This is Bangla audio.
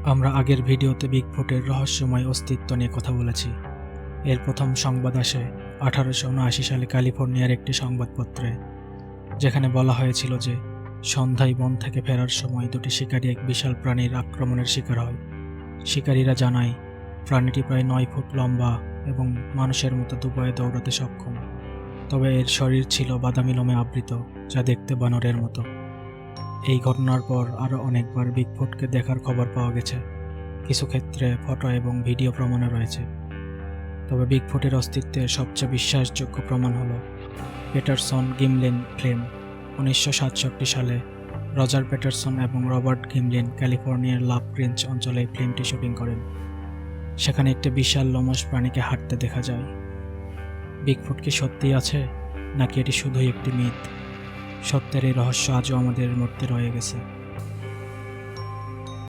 আমরা আগের ভিডিওতে বিগফুটের রহস্যময় অস্তিত্ব নিয়ে কথা বলেছি। এর প্রথম সংবাদ আসে 1879 সালে ক্যালিফোর্নিয়ার একটি সংবাদপত্রে, যেখানে বলা হয়েছিল যে সন্ধ্যায় বন থেকে ফেরার সময় দুটি শিকারী এক বিশাল প্রাণীর আক্রমণের শিকার হয়। শিকারীরা জানায় প্রাণীটি প্রায় 9 ফুট লম্বা এবং মানুষের মতো দুপায়ে দৌড়াতে সক্ষম, তবে এর শরীর ছিল বাদামি লোমে আবৃত, যা দেখতে বানরের মতো। এই ঘটনার পর আরও অনেকবার বিগফুটকে দেখার খবর পাওয়া গেছে। কিছু ক্ষেত্রে ফটো এবং ভিডিও প্রমাণও রয়েছে। তবে বিগফুটের অস্তিত্বের সবচেয়ে বিশ্বাসযোগ্য প্রমাণ হলো পেটারসন গিমলিন ফিল্ম। 1967 সালে রজার পেটারসন এবং রবার্ট গিমলিন ক্যালিফোর্নিয়ার লাভ ক্রিঞ্চ অঞ্চলে এই ফিল্মটি শুটিং করেন। সেখানে একটি বিশাল লোমশ প্রাণীকে হাঁটতে দেখা যায়। বিগফুট কি সত্যিই আছে, নাকি এটি শুধুই একটি মিথ? সত্যের এই রহস্য আজও আমাদের মধ্যে রয়ে গেছে।